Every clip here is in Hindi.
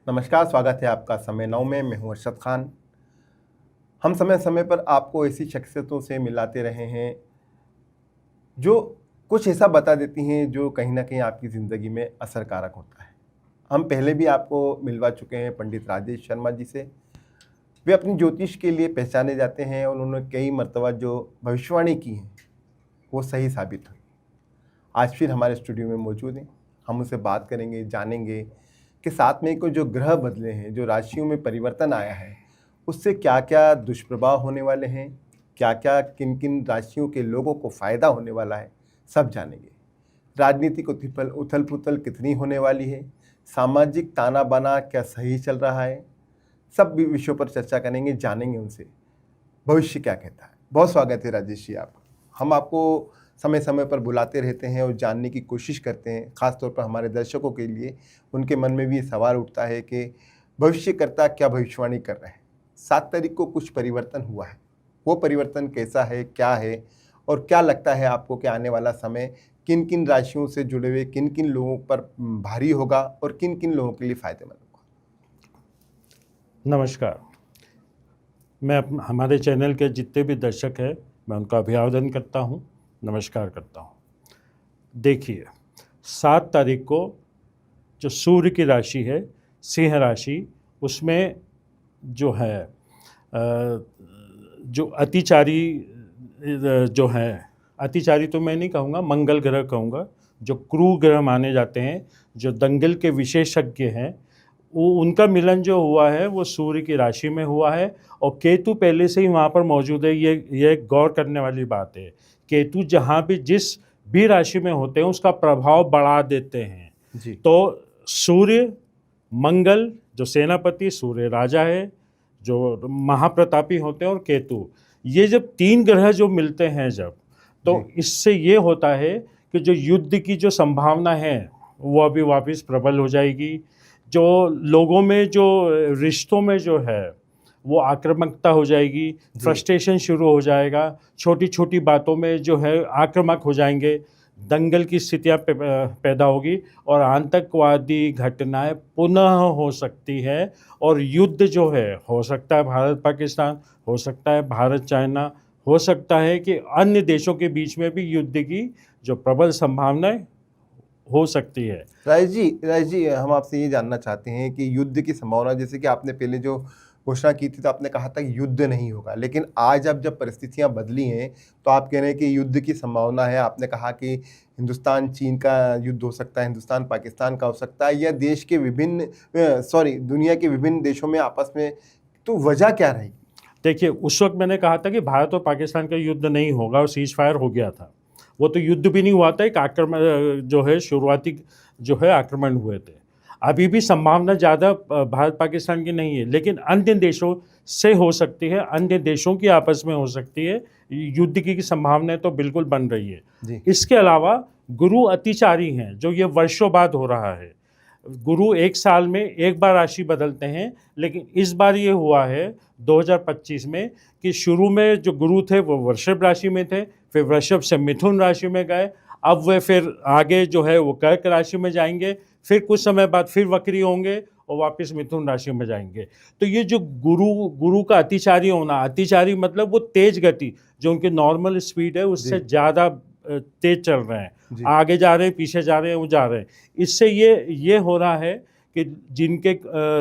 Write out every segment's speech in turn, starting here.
नमस्कार, स्वागत है आपका समय 9 में। मैं हूं अरशद खान। हम समय समय पर आपको ऐसी शख्सियतों से मिलाते रहे हैं जो कुछ ऐसा बता देती हैं जो कहीं ना कहीं आपकी ज़िंदगी में असरकारक होता है। हम पहले भी आपको मिलवा चुके हैं पंडित राजेश शर्मा जी से। वे अपनी ज्योतिष के लिए पहचाने जाते हैं और उन्होंने कई मर्तबा जो भविष्यवाणी की हैं वो सही साबित हुई। आज फिर हमारे स्टूडियो में मौजूद हैं। हम उनसे बात करेंगे, जानेंगे कि साथ में को जो ग्रह बदले हैं, जो राशियों में परिवर्तन आया है, उससे क्या क्या दुष्प्रभाव होने वाले हैं, क्या क्या किन किन राशियों के लोगों को फ़ायदा होने वाला है, सब जानेंगे। राजनीतिक उथल पुथल कितनी होने वाली है, सामाजिक ताना बाना क्या सही चल रहा है, सब भी विषयों पर चर्चा करेंगे, जानेंगे उनसे भविष्य क्या कहता है। बहुत स्वागत है राजेश जी आप। हम आपको समय समय पर बुलाते रहते हैं और जानने की कोशिश करते हैं, ख़ास तौर पर हमारे दर्शकों के लिए। उनके मन में भी ये सवाल उठता है कि भविष्यकर्ता क्या भविष्यवाणी कर रहे हैं। 7 तारीख को कुछ परिवर्तन हुआ है, वो परिवर्तन कैसा है, क्या है, और क्या लगता है आपको कि आने वाला समय किन किन राशियों से जुड़े हुए किन किन लोगों पर भारी होगा और किन किन लोगों के लिए फ़ायदेमंद होगा। नमस्कार। मैं हमारे चैनल के जितने भी दर्शक हैं मैं उनका अभिवादन करता हूं, नमस्कार करता हूं। देखिए, 7 तारीख को जो सूर्य की राशि है सिंह राशि, उसमें जो है जो अतिचारी जो है, अतिचारी तो मैं नहीं कहूँगा, मंगल ग्रह कहूँगा, जो क्रूर ग्रह माने जाते हैं, जो दंगल के विशेषज्ञ हैं, वो उनका मिलन जो हुआ है वो सूर्य की राशि में हुआ है और केतु पहले से ही वहाँ पर मौजूद है। ये गौर करने वाली बात है। केतु जहाँ भी जिस भी राशि में होते हैं उसका प्रभाव बढ़ा देते हैं जी। तो सूर्य, मंगल जो सेनापति, सूर्य राजा है जो महाप्रतापी होते हैं, और केतु, ये जब 3 ग्रह जो मिलते हैं जब, तो इससे ये होता है कि जो युद्ध की जो संभावना है वो अभी वापस प्रबल हो जाएगी। जो लोगों में जो रिश्तों में जो है वो आक्रामकता हो जाएगी, फ्रस्ट्रेशन शुरू हो जाएगा, छोटी छोटी बातों में जो है आक्रामक हो जाएंगे, दंगल की स्थितियाँ पैदा होगी और आतंकवादी घटनाएं पुनः हो सकती है। और युद्ध जो है हो सकता है भारत पाकिस्तान, हो सकता है भारत चाइना, हो सकता है कि अन्य देशों के बीच में भी युद्ध की जो प्रबल संभावनाएं हो सकती है। राजेश जी, हम आपसे ये जानना चाहते हैं कि युद्ध की संभावना, जैसे कि आपने पहले जो घोषणा की थी तो आपने कहा था कि युद्ध नहीं होगा, लेकिन आज अब जब परिस्थितियां बदली हैं तो आप कह रहे हैं कि युद्ध की संभावना है। आपने कहा कि हिंदुस्तान चीन का युद्ध हो सकता है, हिंदुस्तान पाकिस्तान का हो सकता है, या देश के दुनिया के विभिन्न देशों में आपस में, तो वजह क्या रहेगी? देखिए, उस वक्त मैंने कहा था कि भारत और पाकिस्तान का युद्ध नहीं होगा और सीज फायर हो गया था। वो तो युद्ध भी नहीं हुआ था, एक आक्रमण जो है शुरुआती जो है आक्रमण हुए थे। अभी भी संभावना ज़्यादा भारत पाकिस्तान की नहीं है, लेकिन अन्य देशों से हो सकती है, अन्य देशों की आपस में हो सकती है। युद्ध की संभावना तो बिल्कुल बन रही है जी। इसके अलावा गुरु अतिचारी हैं, जो ये वर्षों बाद हो रहा है। गुरु एक साल में एक बार राशि बदलते हैं, लेकिन इस बार ये हुआ है 2025 में कि शुरू में जो गुरु थे वो वृषभ राशि में थे, फिर वृषभ से मिथुन राशि में गए, अब वे फिर आगे जो है वो कर्क राशि में जाएंगे, फिर कुछ समय बाद फिर वक्री होंगे और वापस मिथुन राशि में जाएंगे। तो ये जो गुरु का अतिचारी होना, अतिचारी मतलब वो तेज गति, जो उनकी नॉर्मल स्पीड है उससे ज़्यादा तेज चल रहे हैं, आगे जा रहे हैं, पीछे जा रहे हैं, वो जा रहे हैं। इससे ये हो रहा है कि जिनके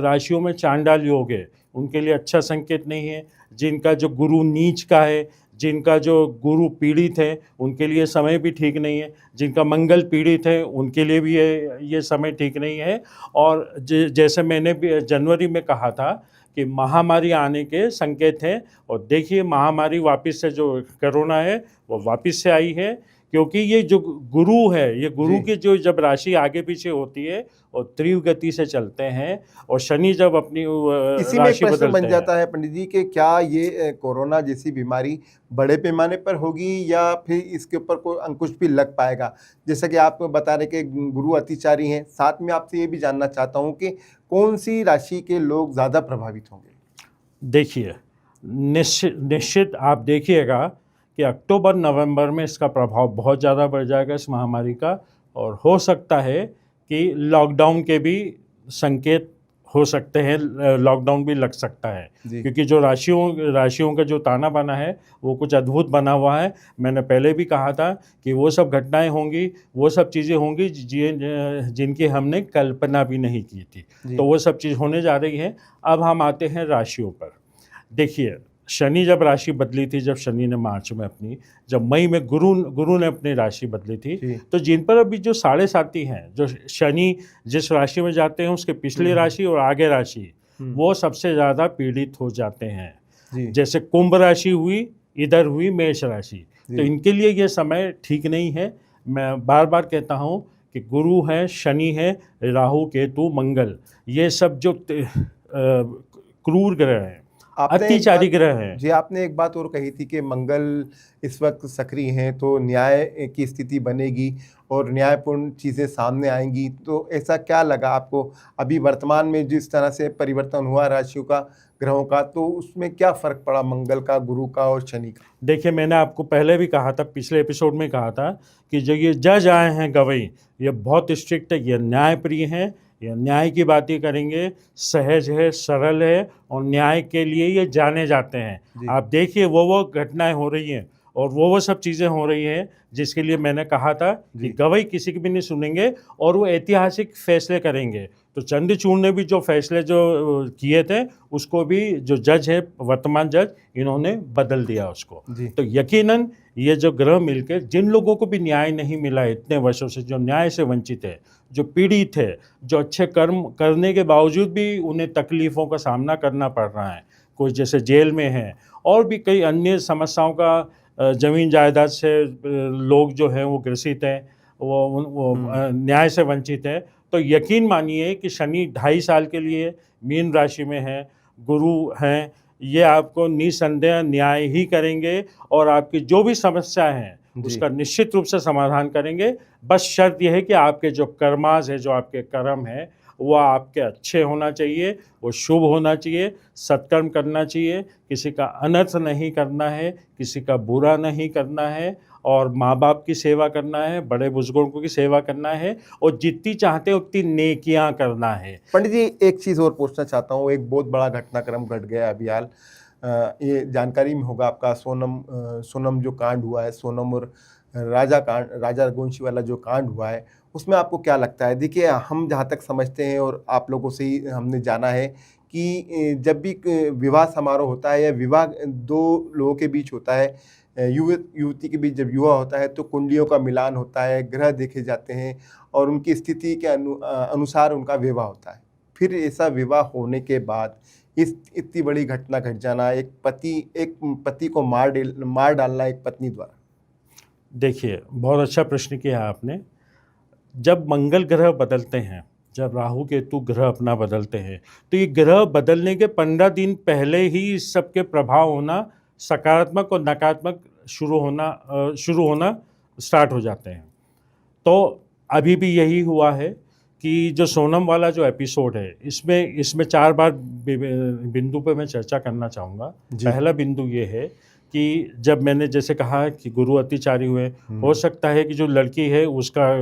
राशियों में चांडाल योग है उनके लिए अच्छा संकेत नहीं है। जिनका जो गुरु नीच का है, जिनका जो गुरु पीड़ित है, उनके लिए समय भी ठीक नहीं है। जिनका मंगल पीड़ित है उनके लिए भी ये समय ठीक नहीं है। और जैसे मैंने भी जनवरी में कहा था कि महामारी आने के संकेत हैं, और देखिए महामारी वापस से जो कोरोना है वो वापस से आई है, क्योंकि ये जो गुरु है, ये गुरु की जो जब राशि आगे पीछे होती है और तीव्र गति से चलते हैं, और शनि जब अपनी इसी में एक राशि प्रश्न बदलते बन जाता है पंडित जी कि क्या ये कोरोना जैसी बीमारी बड़े पैमाने पर होगी या फिर इसके ऊपर कोई अंकुश भी लग पाएगा? जैसा कि आप बता रहे कि गुरु अतिचारी हैं, साथ में आपसे ये भी जानना चाहता हूँ कि कौन सी राशि के लोग ज़्यादा प्रभावित होंगे? देखिए, निश्चित आप देखिएगा कि अक्टूबर नवंबर में इसका प्रभाव बहुत ज़्यादा बढ़ जाएगा इस महामारी का, और हो सकता है कि लॉकडाउन के भी संकेत हो सकते हैं, लॉकडाउन भी लग सकता है, जी क्योंकि जो राशियों का जो ताना बाना है वो कुछ अद्भुत बना हुआ है। मैंने पहले भी कहा था कि वो सब घटनाएं होंगी, वो सब चीज़ें होंगी जिनकी हमने कल्पना भी नहीं की थी। जी तो वो सब चीज़ होने जा रही है। अब हम आते हैं राशियों पर। देखिए, शनि जब राशि बदली थी, जब शनि ने मार्च में अपनी, जब मई में गुरु ने अपनी राशि बदली थी, जी तो जिन पर अभी जो साढ़े साथी हैं, जो शनि जिस राशि में जाते हैं उसके पिछली राशि और आगे राशि, वो सबसे ज़्यादा पीड़ित हो जाते हैं। जी जैसे कुंभ राशि हुई, इधर हुई मेष राशि, तो जी इनके लिए ये समय ठीक नहीं है। मैं बार बार कहता हूँ कि गुरु है, शनि है, राहु केतु मंगल, ये सब जो क्रूर ग्रह हैं, आपने एक अत्याचारी बात ग्रह हैं। जी आपने एक बात और कही थी कि मंगल इस वक्त सक्रिय हैं तो न्याय की स्थिति बनेगी और न्यायपूर्ण चीज़ें सामने आएंगी। तो ऐसा क्या लगा आपको अभी वर्तमान में जिस तरह से परिवर्तन हुआ राशियों का, ग्रहों का, तो उसमें क्या फ़र्क पड़ा मंगल का, गुरु का और शनि का? देखिए, मैंने आपको पहले भी कहा था, पिछले एपिसोड में कहा था कि जो ये जज आए हैं गवई, ये बहुत स्ट्रिक्ट है, ये न्यायप्रिय हैं, ये न्याय की बातें करेंगे, सहज है, सरल है और न्याय के लिए ये जाने जाते हैं। जी आप देखिए वो घटनाएं हो रही हैं और वो सब चीज़ें हो रही हैं जिसके लिए मैंने कहा था कि जी गवई किसी की भी नहीं सुनेंगे और वो ऐतिहासिक फैसले करेंगे। तो चंद्रचूड़ ने भी जो फैसले जो किए थे, उसको भी जो जज है, वर्तमान जज, इन्होंने बदल दिया उसको। जी तो यकीनन ये जो ग्रह मिलकर जिन लोगों को भी न्याय नहीं मिला है इतने वर्षों से, जो न्याय से वंचित है, जो पीड़ित है, जो अच्छे कर्म करने के बावजूद भी उन्हें तकलीफ़ों का सामना करना पड़ रहा है, कोई जैसे जेल में है और भी कई अन्य समस्याओं का, ज़मीन जायदाद से लोग जो हैं वो ग्रसित हैं, वो न्याय से वंचित है। तो यकीन मानिए कि शनि 2.5 साल के लिए मीन राशि में है, गुरु हैं, ये आपको निसंदेह न्याय ही करेंगे और आपकी जो भी समस्या है जी उसका निश्चित रूप से समाधान करेंगे। बस शर्त यह है कि आपके जो कर्मास है, जो आपके कर्म है, वो आपके अच्छे होना चाहिए, वो शुभ होना चाहिए, सत्कर्म करना चाहिए, किसी का अनर्थ नहीं करना है, किसी का बुरा नहीं करना है और माँ बाप की सेवा करना है, बड़े बुजुर्गों की सेवा करना है और जितनी चाहते हैं उतनी नेकियां करना है। पंडित जी, एक चीज़ और पूछना चाहता हूँ। एक बहुत बड़ा घटनाक्रम घट गया अभी हाल, ये जानकारी में होगा आपका, सोनम जो कांड हुआ है, सोनम और राजा रघुवंशी वाला जो कांड हुआ है, उसमें आपको क्या लगता है? देखिए, हम जहाँ तक समझते हैं और आप लोगों से ही हमने जाना है कि जब भी विवाह समारोह होता है या विवाह दो लोगों के बीच होता है, युवती के बीच जब विवाह होता है, तो कुंडलियों का मिलान होता है, ग्रह देखे जाते हैं और उनकी स्थिति के अनुसार उनका विवाह होता है। फिर ऐसा विवाह होने के बाद इस इतनी बड़ी घटना घट जाना, एक पति को मार डालना एक पत्नी द्वारा। देखिए, बहुत अच्छा प्रश्न किया आपने। जब मंगल ग्रह बदलते हैं, जब राहु केतु ग्रह अपना बदलते हैं, तो ये ग्रह बदलने के 15 दिन पहले ही इस सब के प्रभाव होना, सकारात्मक और नकारात्मक शुरू होना स्टार्ट हो जाते हैं। तो अभी भी यही हुआ है कि जो सोनम वाला जो एपिसोड है, इसमें 4 बार बिंदु पे मैं चर्चा करना चाहूँगा। जी। पहला बिंदु ये है कि जब मैंने जैसे कहा कि गुरु अतिचारी हुए, हो सकता है कि जो लड़की है उसका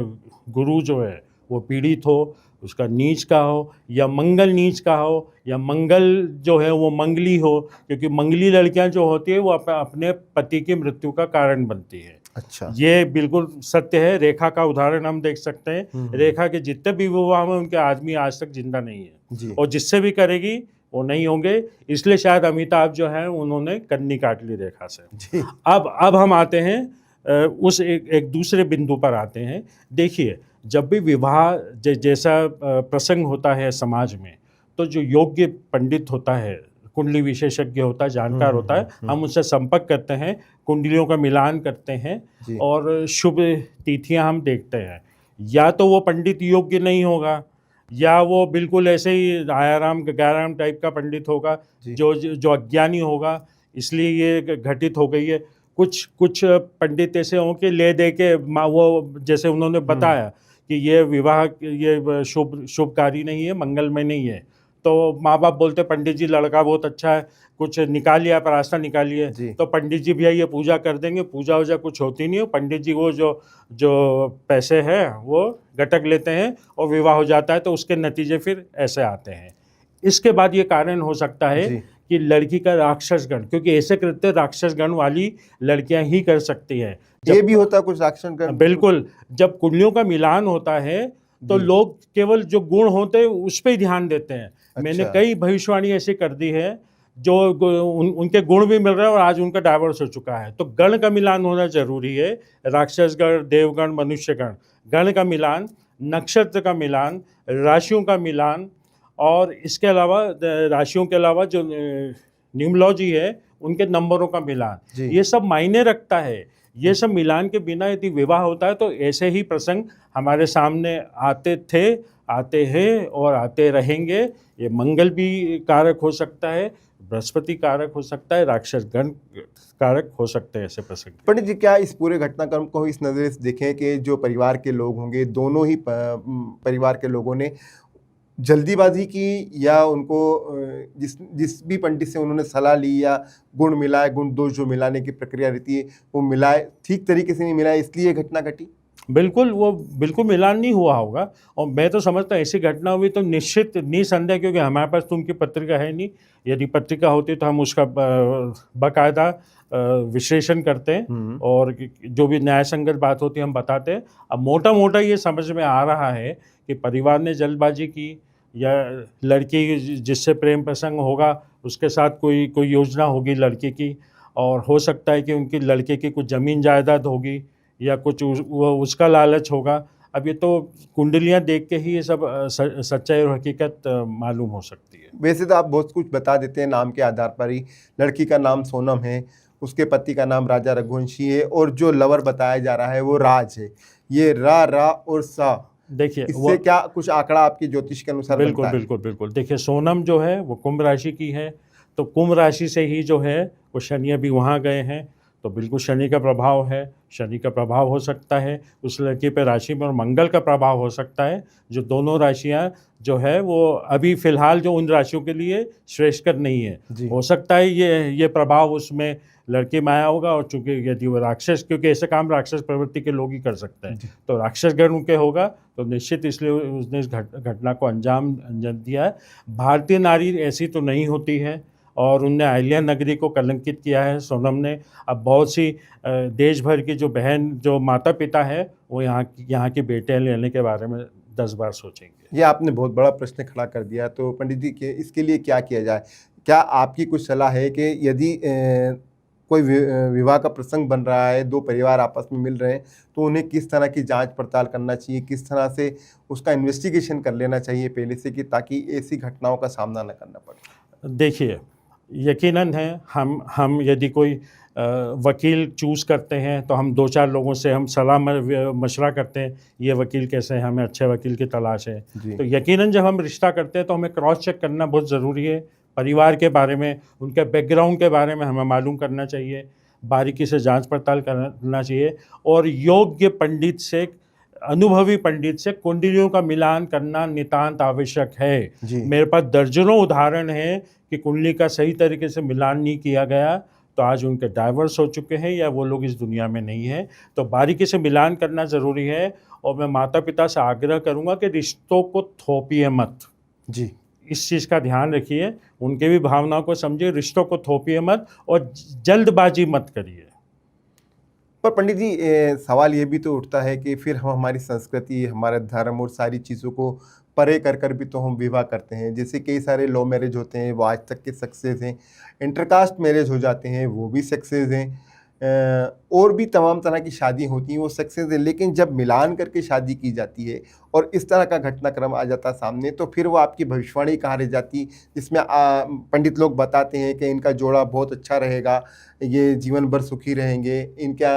गुरु जो है वो पीड़ित हो, उसका नीच का हो या मंगल नीच का हो या मंगल जो है वो मंगली हो, क्योंकि मंगली लड़कियां जो होती है वो अपने पति की मृत्यु का कारण बनती है। अच्छा। ये बिल्कुल सत्य है। रेखा का उदाहरण हम देख सकते हैं। रेखा के जितने भी विवाह में उनके आदमी आज तक जिंदा नहीं है जी और जिससे भी करेगी वो नहीं होंगे, इसलिए शायद अमिताभ जो है उन्होंने कन्नी काट ली रेखा से। जी अब हम आते हैं उस एक दूसरे बिंदु पर आते हैं। देखिए, जब भी विवाह जैसा प्रसंग होता है समाज में, तो जो योग्य पंडित होता है, कुंडली विशेषज्ञ होता है, जानकार होता है, हम उससे संपर्क करते हैं, कुंडलियों का मिलान करते हैं जी और शुभ तिथियां हम देखते हैं। या तो वो पंडित योग्य नहीं होगा या वो बिल्कुल ऐसे ही आयाराम गैराम टाइप का पंडित होगा जी जो अज्ञानी होगा, इसलिए ये घटित हो गई है। कुछ पंडित ऐसे हों कि ले दे के वो जैसे उन्होंने बताया कि ये विवाह ये शुभकारी नहीं है, मंगलमय नहीं है, तो माँ बाप बोलते पंडित जी लड़का बहुत अच्छा है, कुछ निकालिए, आप रास्ता निकालिए। जी तो पंडित जी भैया ये पूजा कर देंगे, पूजा वूजा कुछ होती नहीं है। पंडित जी वो जो पैसे हैं वो गटक लेते हैं और विवाह हो जाता है। तो उसके नतीजे फिर ऐसे आते हैं। इसके बाद ये कारण हो सकता है जी। कि लड़की का राक्षस गण, क्योंकि ऐसे कृत्य राक्षस गण वाली लड़कियां ही कर सकती हैं। ये भी होता है कुछ राक्षस गण? बिल्कुल, जब कुंडलियों का मिलान होता है तो जी। लोग केवल जो गुण होते हैं उस पे ही ध्यान देते हैं। मैंने अच्छा। कई भविष्यवाणी ऐसी कर दी है जो उनके गुण भी मिल रहे हैं और आज उनका डाइवोर्स हो चुका है। तो गण का मिलान होना जरूरी है, राक्षस गण, देवगण, मनुष्य गण, गण का मिलान, नक्षत्र का मिलान, राशियों का मिलान, और इसके अलावा राशियों के अलावा जो न्यूमरोलॉजी है उनके नंबरों का मिलान, जी। ये सब मायने रखता है। ये सब मिलान के बिना यदि विवाह होता है तो ऐसे ही प्रसंग हमारे सामने आते थे, आते हैं और आते रहेंगे। ये मंगल भी कारक हो सकता है, बृहस्पति कारक हो सकता है, राक्षस गण कारक हो सकते हैं ऐसे प्रसंग। पंडित जी, क्या इस पूरे घटनाक्रम को इस नज़रिए से देखें कि जो परिवार के लोग होंगे, दोनों ही परिवार के लोगों ने जल्दीबाजी की, या उनको जिस भी पंडित से उन्होंने सलाह ली या गुण मिलाए, गुण दोष जो मिलाने की प्रक्रिया रहती है वो मिलाए, ठीक तरीके से नहीं मिलाए, इसलिए ये घटना घटी? बिल्कुल, वो बिल्कुल मिलान नहीं हुआ होगा। और मैं तो समझता हूँ ऐसी घटना हुई तो निश्चित निसंदेह, क्योंकि हमारे पास तो उनकी पत्रिका है नहीं। यदि पत्रिका होती तो हम उसका बाकायदा विश्लेषण करते हैं और जो भी न्याय संगत बात होती है हम बताते हैं। अब मोटा मोटा ये समझ में आ रहा है कि परिवार ने जल्दबाजी की, या लड़की जिससे प्रेम प्रसंग होगा उसके साथ कोई योजना होगी लड़की की, और हो सकता है कि उनकी लड़के की कुछ ज़मीन जायदाद होगी या कुछ उसका लालच होगा। अब ये तो कुंडलियाँ देख के ही ये सब सच्चाई और हकीकत मालूम हो सकती है। वैसे तो आप बहुत कुछ बता देते हैं नाम के आधार पर ही। लड़की का नाम सोनम है, उसके पति का नाम राजा रघुवंशी है, और जो लवर बताया जा रहा है वो राज है। ये रा और सा, देखिए इससे क्या कुछ आंकड़ा आपकी ज्योतिष के अनुसार बिल्कुल बनता है? बिल्कुल बिल्कुल। देखिए सोनम जो है वो कुंभ राशि की है, तो कुंभ राशि से ही जो है वो शनि अभी वहाँ गए हैं, तो बिल्कुल शनि का प्रभाव है। शनि का प्रभाव हो सकता है उस लड़की पे राशि में, और मंगल का प्रभाव हो सकता है, जो दोनों राशियाँ जो है वो अभी फ़िलहाल जो उन राशियों के लिए श्रेष्ठकर नहीं है। जी। हो सकता है ये प्रभाव उसमें लड़के में आया होगा, और चूंकि यदि वो राक्षस, क्योंकि ऐसे काम राक्षस प्रवृत्ति के लोग ही कर सकते हैं, तो राक्षस गण उनके होगा, तो निश्चित इसलिए उसने इस घटना को अंजाम दिया है। भारतीय नारी ऐसी तो नहीं होती है, और उनने अहिल्या नगरी को कलंकित किया है सोनम ने। अब बहुत सी देश भर की जो बहन, जो माता पिता है, वो यहाँ की बेटियाँ लेने के बारे में 10 बार सोचेंगे। ये आपने बहुत बड़ा प्रश्न खड़ा कर दिया। तो पंडित जी के इसके लिए क्या किया जाए? क्या आपकी कुछ सलाह है कि यदि कोई विवाह का प्रसंग बन रहा है, दो परिवार आपस में मिल रहे हैं, तो उन्हें किस तरह की जांच पड़ताल करना चाहिए, किस तरह से उसका इन्वेस्टिगेशन कर लेना चाहिए पहले से, कि ताकि ऐसी घटनाओं का सामना न करना पड़े? देखिए, यकीनन है हम यदि कोई वकील चूज़ करते हैं तो हम 2-4 लोगों से हम सलाह मशवरा करते हैं, ये वकील कैसे हैं, हमें अच्छे वकील की तलाश है। तो यकीनन जब हम रिश्ता करते हैं तो हमें क्रॉस चेक करना बहुत ज़रूरी है। परिवार के बारे में, उनके बैकग्राउंड के बारे में हमें मालूम करना चाहिए, बारीकी से जांच पड़ताल करना चाहिए, और योग्य पंडित से, अनुभवी पंडित से कुंडलियों का मिलान करना नितांत आवश्यक है। मेरे पास दर्जनों उदाहरण हैं कि कुंडली का सही तरीके से मिलान नहीं किया गया, तो आज उनके डाइवोर्स हो चुके हैं या वो लोग इस दुनिया में नहीं हैं। तो बारीकी से मिलान करना ज़रूरी है, और मैं माता पिता से आग्रह करूँगा कि रिश्तों को थोपिए मत। जी, इस चीज़ का ध्यान रखिए, उनके भी भावनाओं को समझिए, रिश्तों को थोपिए मत और जल्दबाजी मत करिए। पर पंडित जी, सवाल ये भी तो उठता है कि फिर हम हमारी संस्कृति, हमारा धर्म और सारी चीज़ों को परे कर भी तो हम विवाह करते हैं। जैसे कई सारे लव मैरिज होते हैं, वो आज तक के सक्सेस हैं। इंटरकास्ट मैरिज हो जाते हैं, वो भी सक्सेस हैं। और भी तमाम तरह की शादी होती हैं, वो सक्सेस है। लेकिन जब मिलान करके शादी की जाती है और इस तरह का घटनाक्रम आ जाता सामने, तो फिर वो आपकी भविष्यवाणी कहाँ रह जाती, जिसमें पंडित लोग बताते हैं कि इनका जोड़ा बहुत अच्छा रहेगा, ये जीवन भर सुखी रहेंगे, इनका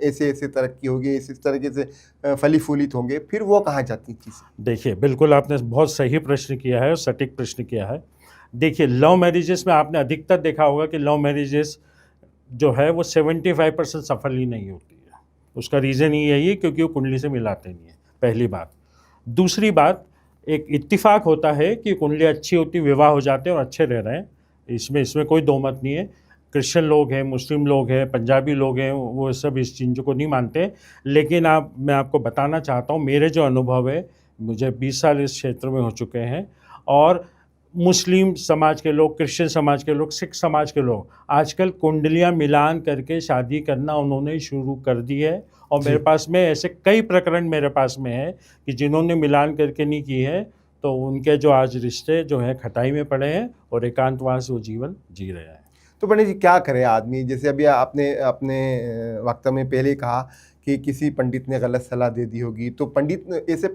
ऐसे ऐसे तरक्की होगी, इस तरीके से फली फूलित होंगे, फिर वो कहाँ जाती चीज़? देखिए, बिल्कुल आपने बहुत सही प्रश्न किया है और सटीक प्रश्न किया है। देखिए, लव मैरिजेस में आपने अधिकतर देखा होगा कि लव मैरिजेस जो है वो 75% सफल ही नहीं होती है। उसका रीज़न ही यही है क्योंकि वो कुंडली से मिलाते नहीं है, पहली बात। दूसरी बात, एक इत्तिफाक होता है कि कुंडली अच्छी होती, विवाह हो जाते हैं और अच्छे रह रहे हैं, इसमें कोई दो मत नहीं है। क्रिश्चियन लोग हैं, मुस्लिम लोग हैं, पंजाबी लोग हैं, वो सब इस चीज़ को नहीं मानते। लेकिन मैं आपको बताना चाहता हूँ, मेरे जो अनुभव है, मुझे 20 साल इस क्षेत्र में हो चुके हैं, और मुस्लिम समाज के लोग, क्रिश्चियन समाज के लोग, सिख समाज के लोग आजकल कुंडलियां मिलान करके शादी करना उन्होंने शुरू कर दी है। और जी। मेरे पास में ऐसे कई प्रकरण मेरे पास में है कि जिन्होंने मिलान करके नहीं की है, तो उनके जो आज रिश्ते जो हैं खटाई में पड़े हैं और एकांतवास वो जीवन जी रहे हैं। तो पंडित जी क्या करे आदमी, जैसे अभी आपने अपने वक्तव्य में पहले ही कहा कि किसी पंडित ने गलत सलाह दे दी होगी, तो पंडित ऐसे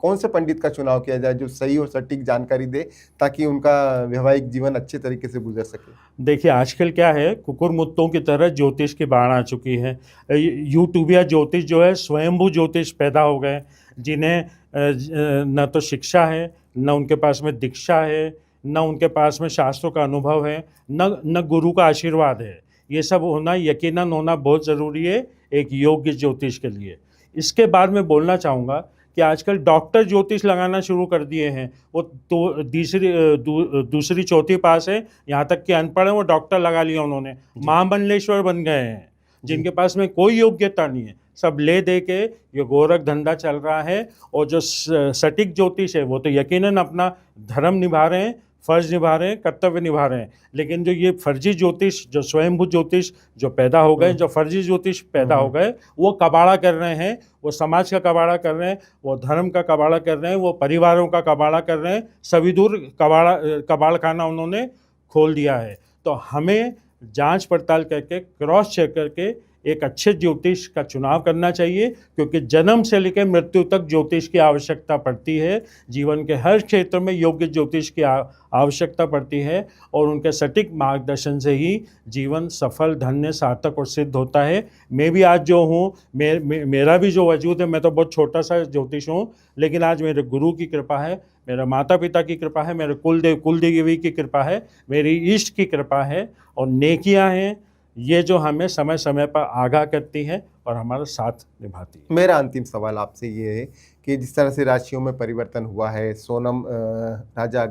कौन से पंडित का चुनाव किया जाए जो सही और सटीक जानकारी दे, ताकि उनका वैवाहिक जीवन अच्छे तरीके से गुजर सके? देखिए आजकल क्या है, कुकुर मुत्तों की तरह ज्योतिष की बाढ़ आ चुकी है। यूट्यूबिया ज्योतिष जो है स्वयंभू ज्योतिष पैदा हो गए, जिन्हें न तो शिक्षा है, न उनके पास में दीक्षा है, न उनके पास में शास्त्रों का अनुभव है, न गुरु का आशीर्वाद है। ये सब होना यकीनन होना बहुत ज़रूरी है एक योग्य ज्योतिष के लिए। इसके बाद मैं बोलना चाहूँगा कि आजकल डॉक्टर ज्योतिष लगाना शुरू कर दिए हैं। वो तो दूसरी चौथी पास है, यहाँ तक कि अनपढ़ है, वो डॉक्टर लगा लिया उन्होंने, महामंडलेश्वर बन गए हैं, जिनके पास में कोई योग्यता नहीं है। सब ले दे के ये गोरख धंधा चल रहा है। और जो सटीक ज्योतिष है वो तो यकीनन अपना धर्म निभा रहे हैं, फर्ज निभा रहे हैं, कर्तव्य निभा रहे हैं। लेकिन जो ये फर्जी ज्योतिष, जो स्वयंभू ज्योतिष जो पैदा हो गए, जो फर्जी ज्योतिष पैदा हो गए, वो कबाड़ा कर रहे हैं, वो समाज का कबाड़ा कर रहे हैं, वो धर्म का कबाड़ा कर रहे हैं, वो परिवारों का कबाड़ा कर रहे हैं। सभी दूर कबाड़ खाना उन्होंने खोल दिया है। तो हमें जांच पड़ताल करके, क्रॉस चेक करके एक अच्छे ज्योतिष का चुनाव करना चाहिए, क्योंकि जन्म से लेकर मृत्यु तक ज्योतिष की आवश्यकता पड़ती है। जीवन के हर क्षेत्र में योग्य ज्योतिष की आवश्यकता पड़ती है, और उनके सटीक मार्गदर्शन से ही जीवन सफल, धन्य, सार्थक और सिद्ध होता है। मैं भी आज जो हूँ, मेरा भी जो वजूद है, मैं तो बहुत छोटा सा ज्योतिष हूँ, लेकिन आज मेरे गुरु की कृपा है, मेरे माता पिता की कृपा है, मेरे कुलदेवी की कृपा है, मेरी इष्ट की कृपा है, और नेकियां हैं, ये जो हमें समय समय पर आगाह करती हैं और हमारा साथ निभाती है। मेरा अंतिम सवाल आपसे ये है कि जिस तरह से राशियों में परिवर्तन हुआ है, सोनम राजा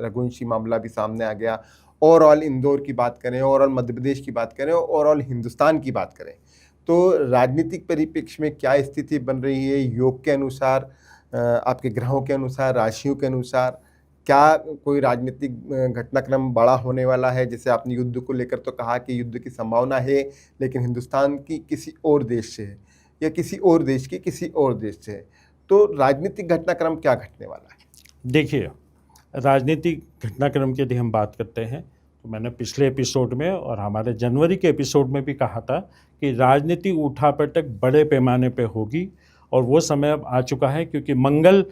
रघुवंशी मामला भी सामने आ गया, ओवरऑल इंदौर की बात करें, ओवरऑल मध्य प्रदेश की बात करें, ओवरऑल हिंदुस्तान की बात करें, तो राजनीतिक परिप्रेक्ष्य में क्या स्थिति बन रही है योग के अनुसार, आपके ग्रहों के अनुसार, राशियों के अनुसार? क्या कोई राजनीतिक घटनाक्रम बड़ा होने वाला है? जैसे आपने युद्ध को लेकर तो कहा कि युद्ध की संभावना है, लेकिन हिंदुस्तान की किसी और देश से है, या किसी और देश की किसी और देश से है, तो राजनीतिक घटनाक्रम क्या घटने वाला है? देखिए, राजनीतिक घटनाक्रम की यदि हम बात करते हैं, तो मैंने पिछले एपिसोड में और हमारे जनवरी के एपिसोड में भी कहा था कि राजनीतिक उठापटक बड़े पैमाने पे होगी, और वो समय अब आ चुका है, क्योंकि मंगल,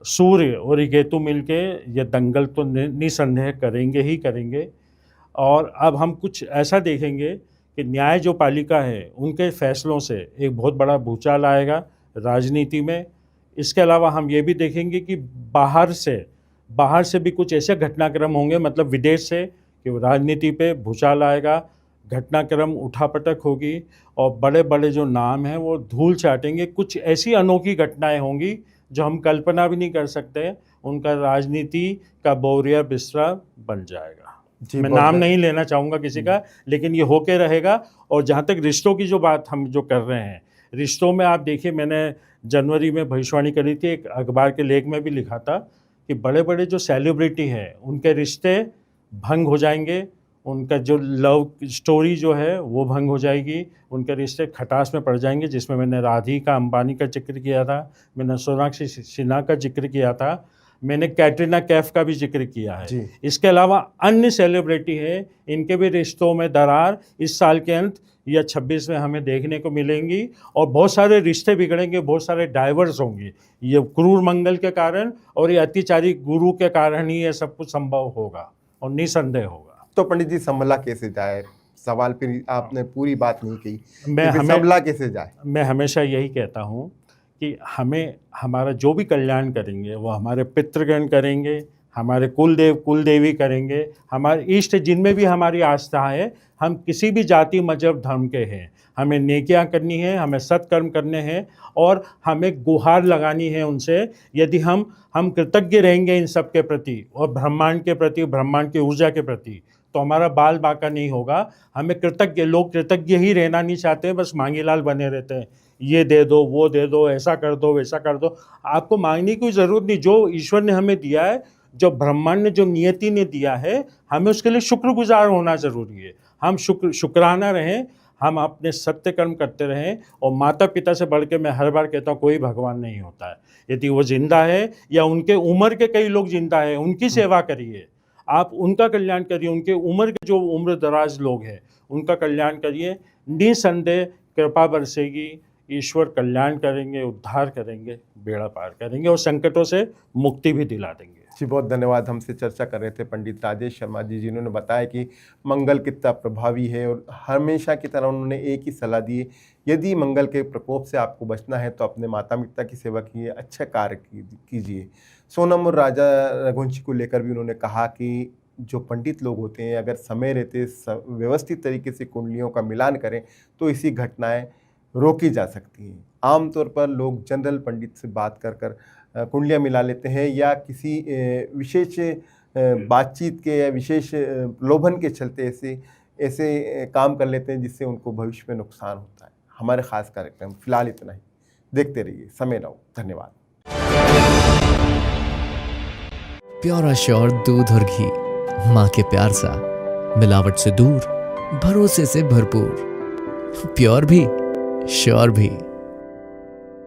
सूर्य और केतु मिलके ये दंगल तो निसंदेह करेंगे ही करेंगे। और अब हम कुछ ऐसा देखेंगे कि न्याय जो पालिका है, उनके फैसलों से एक बहुत बड़ा भूचाल आएगा राजनीति में। इसके अलावा हम ये भी देखेंगे कि बाहर से भी कुछ ऐसे घटनाक्रम होंगे, मतलब विदेश से, कि राजनीति पे भूचाल आएगा, घटनाक्रम उठापटक होगी, और बड़े बड़े जो नाम हैं वो धूल चाटेंगे। कुछ ऐसी अनोखी घटनाएं होंगी जो हम कल्पना भी नहीं कर सकते। उनका राजनीति का बोरिया बिस्तरा बन जाएगा। मैं नाम नहीं लेना चाहूँगा किसी का, लेकिन ये होके रहेगा। और जहाँ तक रिश्तों की जो बात हम जो कर रहे हैं, रिश्तों में आप देखिए, मैंने जनवरी में भविष्यवाणी करी थी, एक अखबार के लेख में भी लिखा था कि बड़े बड़े जो सेलिब्रिटी हैं उनके रिश्ते भंग हो जाएंगे, उनका जो लव स्टोरी जो है वो भंग हो जाएगी, उनके रिश्ते खटास में पड़ जाएंगे। जिसमें मैंने राधिका अंबानी का जिक्र किया था, मैंने सोनाक्षी सिन्हा का जिक्र किया था, मैंने कैटरीना कैफ का भी जिक्र किया है। इसके अलावा अन्य सेलिब्रिटी हैं, इनके भी रिश्तों में दरार इस साल के अंत या 26 में हमें देखने को मिलेंगी, और बहुत सारे रिश्ते बिगड़ेंगे, बहुत सारे डाइवर्स होंगे। ये क्रूर मंगल के कारण और ये अत्याचारी गुरु के कारण ही ये सब कुछ संभव होगा, और निसंदेह होगा। तो पंडित जी, संभला कैसे जाए? सवाल फिर आपने पूरी बात नहीं की, संभला कैसे जाए? मैं हमेशा यही कहता हूँ कि हमें हमारा जो भी कल्याण करेंगे वो हमारे पितृगण करेंगे, हमारे कुलदेवी करेंगे, हमारे इष्ट जिनमें भी हमारी आस्था है। हम किसी भी जाति, मजहब, धर्म के हैं, हमें नेकियां करनी है, हमें सत्कर्म करने हैं, और हमें गुहार लगानी है उनसे। यदि हम कृतज्ञ रहेंगे इन सब के प्रति, और ब्रह्मांड के प्रति, ब्रह्मांड की ऊर्जा के प्रति, तो हमारा बाल बाका नहीं होगा। हमें लोग कृतज्ञ ही रहना नहीं चाहते, बस मांगीलाल बने रहते हैं, ये दे दो, वो दे दो, ऐसा कर दो, वैसा कर दो। आपको मांगने की ज़रूरत नहीं, जो ईश्वर ने हमें दिया है, जो ब्रह्मांड ने, जो नियति ने दिया है, हमें उसके लिए शुक्रगुजार होना ज़रूरी है। हम शुक्राना रहें, हम अपने सत्य कर्म करते रहें। और माता पिता से बढ़ के मैं हर बार कहता हूँ, कोई भगवान नहीं होता है। यदि वो जिंदा है या उनके उम्र के कई लोग जिंदा है, उनकी सेवा करिए, आप उनका कल्याण करिए। उनके उम्र के जो उम्र दराज लोग हैं उनका कल्याण करिए। निसंदेह कृपा बरसेगी, ईश्वर कल्याण करेंगे, उद्धार करेंगे, बेड़ा पार करेंगे और संकटों से मुक्ति भी दिला देंगे। जी, बहुत धन्यवाद। हमसे चर्चा कर रहे थे पंडित राजेश शर्मा जी, जिन्होंने बताया कि मंगल कितना प्रभावी है और हमेशा की तरह उन्होंने एक ही सलाह दी है, यदि मंगल के प्रकोप से आपको बचना है तो अपने माता पिता की सेवा कीजिए, अच्छे कार्य कीजिए। सोनम और राजा रघुवंशी को लेकर भी उन्होंने कहा कि जो पंडित लोग होते हैं, अगर समय रहते व्यवस्थित तरीके से कुंडलियों का मिलान करें तो ऐसी घटनाएं रोकी जा सकती हैं। आमतौर पर लोग जनरल पंडित से बात कर कुंडलियाँ मिला लेते हैं या किसी विशेष बातचीत के या विशेष प्रलोभन के चलते ऐसे काम कर लेते हैं जिससे उनको भविष्य में नुकसान होता है। हमारे खास कार्यक्रम फिलहाल इतना ही। देखते रहिए समय नाउ। धन्यवाद। प्योर श्योर दूध और घी, माँ के प्यार सा, मिलावट से दूर, भरोसे से भरपूर, प्योर भी श्योर भी।